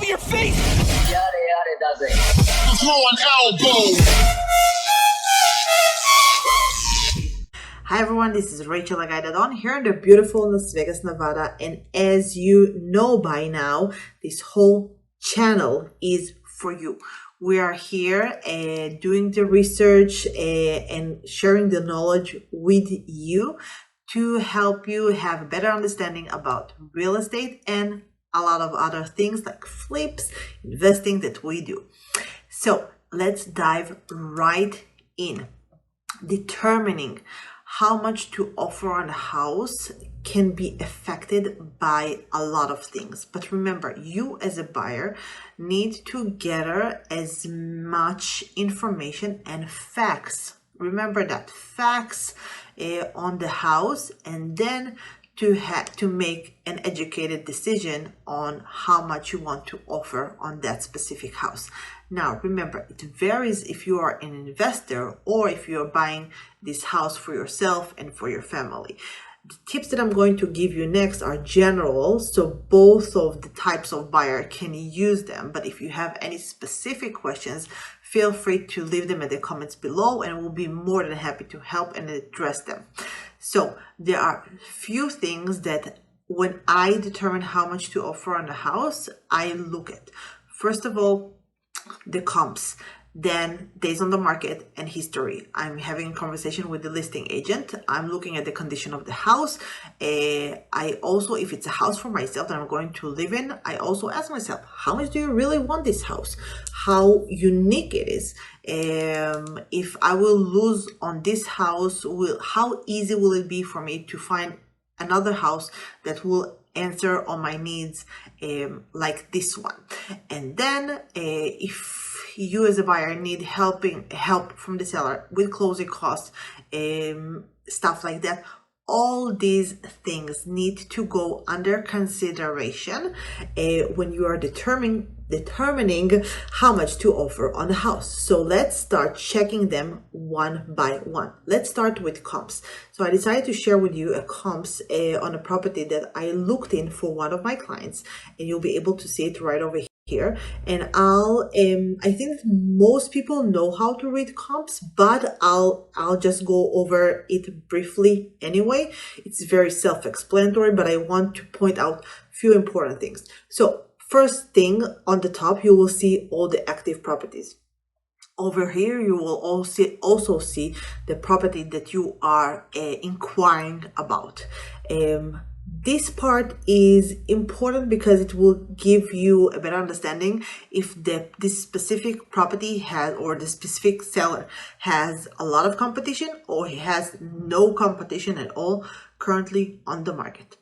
your face! Yada yada does it. Throw an elbow! Hi everyone, this is Rachel Dadon here in the beautiful Las Vegas, Nevada, and as you know by now, this whole channel is for you. We are here doing the research and sharing the knowledge with you to help you have a better understanding about real estate and a lot of other things like flips, investing that we do. So let's dive right in. Determining how much to offer on a house can be affected by a lot of things. But remember, you as a buyer need to gather as much information and facts. Remember that facts on the house, and then to make an educated decision on how much you want to offer on that specific house. Now, remember, it varies if you are an investor or if you're buying this house for yourself and for your family. The tips that I'm going to give you next are general, so both of the types of buyer can use them. But if you have any specific questions, feel free to leave them in the comments below and we'll be more than happy to help and address them. So there are a few things that when I determine how much to offer on the house, I look at. First of all, the comps, then days on the market and history. I'm having a conversation with the listing agent. I'm looking at the condition of the house. I also, if it's a house for myself that I'm going to live in, I also ask myself, how much do you really want this house? How unique it is? If I will lose on this house, how easy will it be for me to find another house that will answer all my needs like this one? And then if you as a buyer need help from the seller with closing costs, stuff like that, all these things need to go under consideration when you are determining how much to offer on the house. So let's start checking them one by one. Let's start with comps. So I decided to share with you a comps on a property that I looked in for one of my clients, and you'll be able to see it right over here. And I think that most people know how to read comps, but I'll just go over it briefly anyway. It's very self-explanatory, but I want to point out a few important things. So first thing on the top, you will see all the active properties. Over here, you will also see the property that you are inquiring about. This part is important because it will give you a better understanding if this specific property has, or the specific seller has a lot of competition or he has no competition at all currently on the market.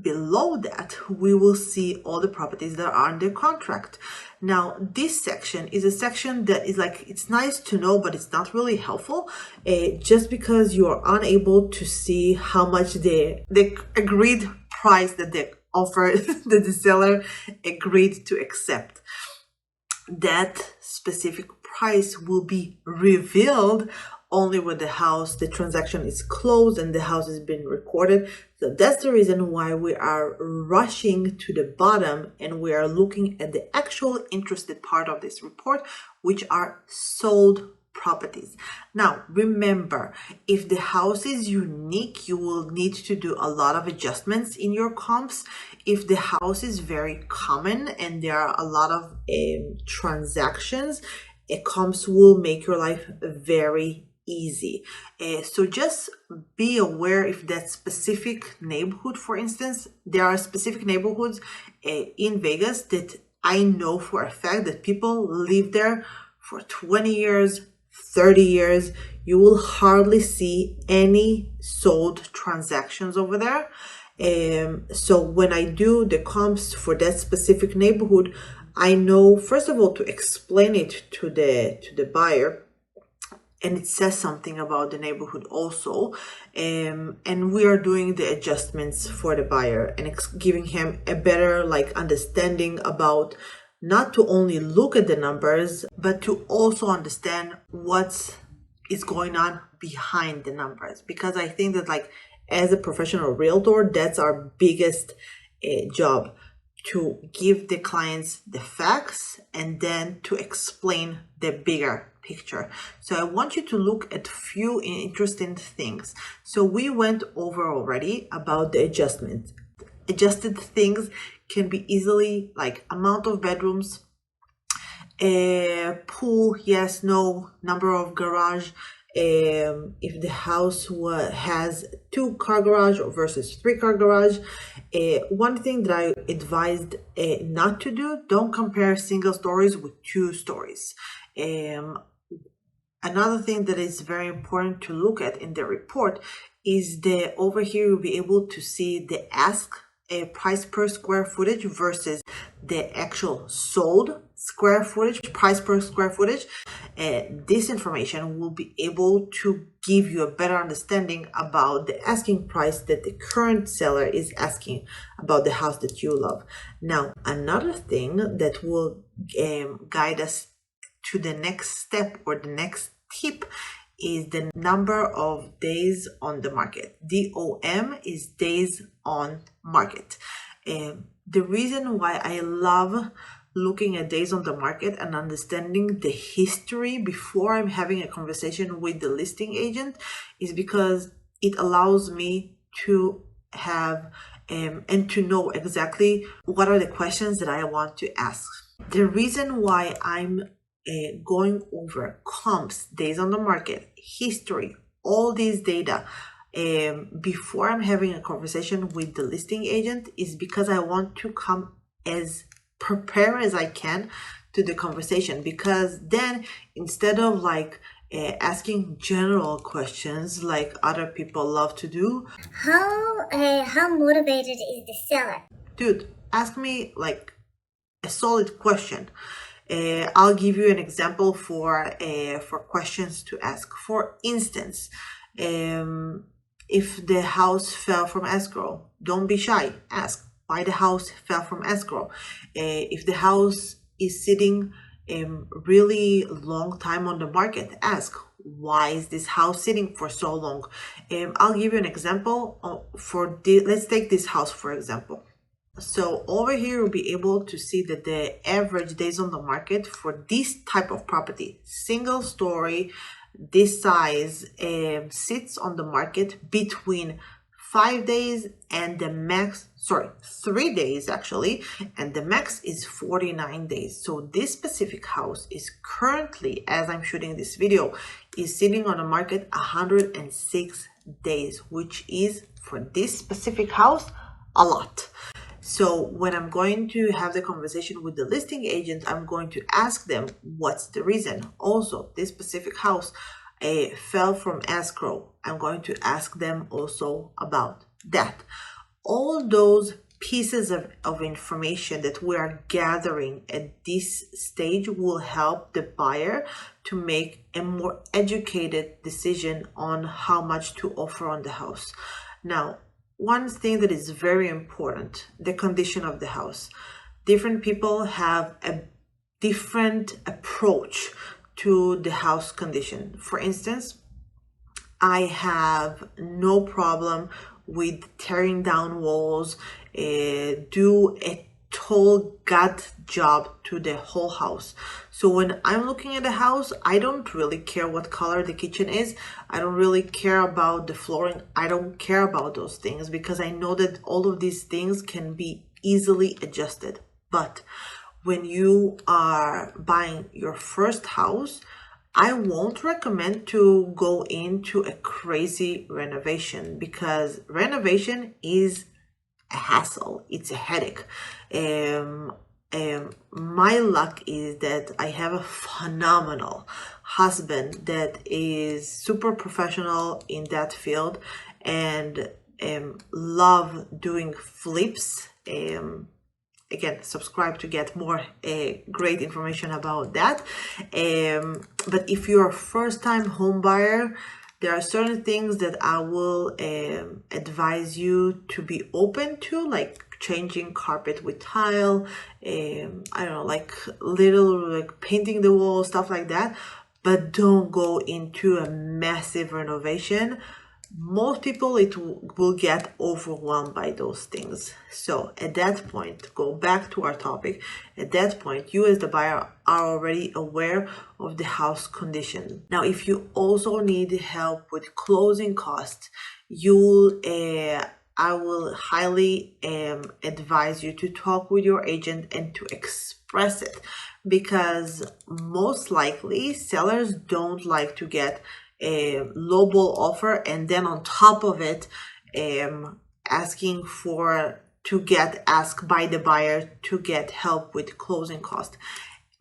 Below that, we will see all the properties that are under contract. Now, this section is a section that is like, it's nice to know, but it's not really helpful, just because you are unable to see how much the agreed price that they offer, that the seller agreed to accept. That specific price will be revealed only when the transaction is closed and the house has been recorded. So that's the reason why we are rushing to the bottom and we are looking at the actual interested part of this report, which are sold properties. Now, remember, if the house is unique, you will need to do a lot of adjustments in your comps. If the house is very common and there are a lot of transactions, comps will make your life very easy. So just be aware if that specific neighborhood, for instance, there are specific neighborhoods in Vegas that I know for a fact that people live there for 20 years, 30 years. You will hardly see any sold transactions over there. So when I do the comps for that specific neighborhood, I know, first of all, to explain it to the buyer, and it says something about the neighborhood also, and we are doing the adjustments for the buyer and giving him a better understanding about not to only look at the numbers, but to also understand what is going on behind the numbers. Because I think that as a professional realtor, that's our biggest job, to give the clients the facts and then to explain the bigger picture. So I want you to look at few interesting things. So we went over already about the adjustment. Adjusted things can be easily like amount of bedrooms, pool, yes, no, number of garage, if the house has 2-car garage versus 3-car garage. One thing that I advised not to do, don't compare single stories with 2 stories. Another thing that is very important to look at in the report is over here you'll be able to see the ask price per square footage versus the actual sold square footage, price per square footage. This information will be able to give you a better understanding about the asking price that the current seller is asking about the house that you love. Now, another thing that will guide us to the next step or the next tip is the number of days on the market. DOM is days on market. The reason why I love looking at days on the market and understanding the history before I'm having a conversation with the listing agent is because it allows me to have and to know exactly what are the questions that I want to ask. The reason why I'm going over comps, days on the market, history, all these data before I'm having a conversation with the listing agent is because I want to come as prepared as I can to the conversation, because then instead of like asking general questions like other people love to do, how motivated is the seller? Dude, ask me like a solid question. I'll give you an example for questions to ask. For instance, if the house fell from escrow, don't be shy. Ask why the house fell from escrow. If the house is sitting really long time on the market, ask why is this house sitting for so long. I'll give you an example let's take this house for example. So over here, you'll be able to see that the average days on the market for this type of property, single story, this size, sits on the market between 5 days and the max, 3 days actually, and the max is 49 days. So this specific house is currently, as I'm shooting this video, is sitting on the market 106 days, which is for this specific house, a lot. So when I'm going to have the conversation with the listing agent, I'm going to ask them what's the reason. Also, this specific house fell from escrow. I'm going to ask them also about that. All those pieces of information that we are gathering at this stage will help the buyer to make a more educated decision on how much to offer on the house. Now, one thing that is very important, the condition of the house. Different people have a different approach to the house condition. For instance, I have no problem with tearing down walls, do a total gut job to the whole house. So when I'm looking at the house, I don't really care what color the kitchen is. I don't really care about the flooring. I don't care about those things because I know that all of these things can be easily adjusted. But when you are buying your first house, I won't recommend to go into a crazy renovation because renovation is a hassle. It's a headache. My luck is that I have a phenomenal husband that is super professional in that field and love doing flips. Again, subscribe to get more great information about that. But if you're a first-time home buyer, there are certain things that I will advise you to be open to, like changing carpet with tile, I don't know, like painting the wall, stuff like that. But don't go into a massive renovation most people will get overwhelmed by those things. So at that point, go back to our topic. At that point, you as the buyer are already aware of the house condition. Now, if you also need help with closing costs, I will highly advise you to talk with your agent and to express it, because most likely sellers don't like to get a lowball offer and then on top of it asking to get asked by the buyer to get help with closing costs.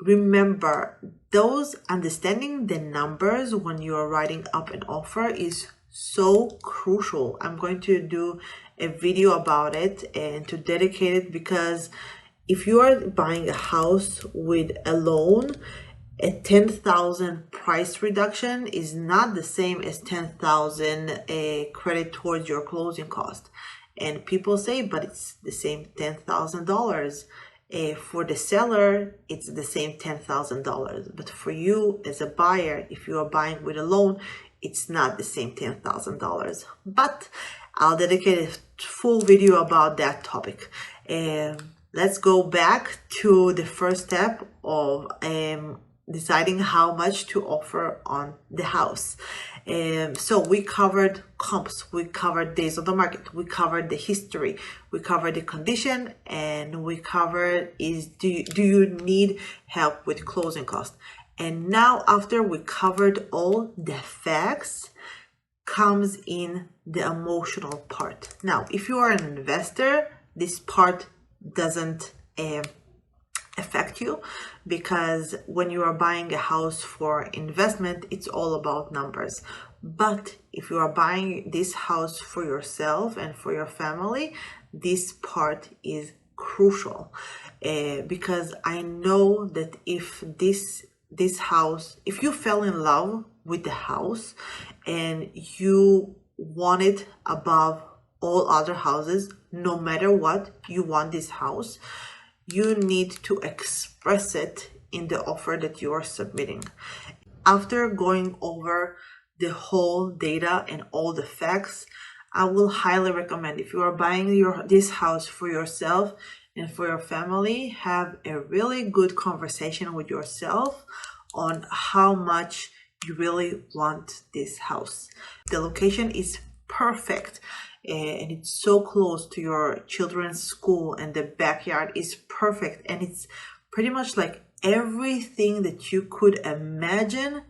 Remember, those understanding the numbers when you are writing up an offer is so crucial. I'm going to do a video about it and to dedicate it, because if you are buying a house with a loan, a 10,000 price reduction is not the same as 10,000 credit towards your closing cost. And people say, but it's the same $10,000. For the seller, it's the same $10,000. But for you as a buyer, if you are buying with a loan, it's not the same $10,000. But I'll dedicate a full video about that topic. Let's go back to the first step of deciding how much to offer on the house. So we covered comps, we covered days on the market, we covered the history, we covered the condition, and we covered do you need help with closing costs. And now after we covered all the facts, comes in the emotional part. Now, if you are an investor, this part doesn't affect you, because when you are buying a house for investment, it's all about numbers. But if you are buying this house for yourself and for your family, this part is crucial, because I know that if this house, if you fell in love with the house and you want it above all other houses, no matter what, you want this house, you need to express it in the offer that you are submitting. After going over the whole data and all the facts, I will highly recommend, if you are buying this house for yourself and for your family, have a really good conversation with yourself on how much you really want this house. The location is perfect, and it's so close to your children's school, and the backyard is perfect, and it's pretty much like everything that you could imagine.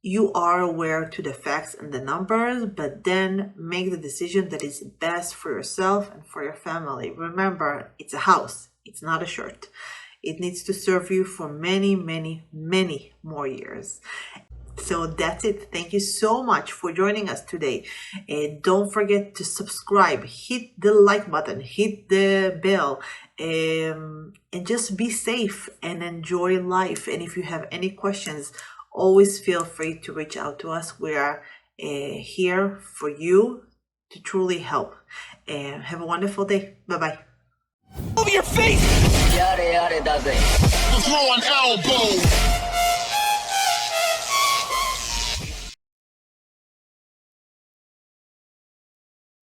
You are aware to the facts and the numbers, but then make the decision that is best for yourself and for your family. Remember, it's a house, it's not a shirt. It needs to serve you for many, many, many more years. So that's it. Thank you so much for joining us today. And don't forget to subscribe, hit the like button, hit the bell, and just be safe and enjoy life. And if you have any questions, always feel free to reach out to us. We are here for you to truly help. And have a wonderful day. Bye-bye. Over your face! Yare yare does it. Throw an elbow.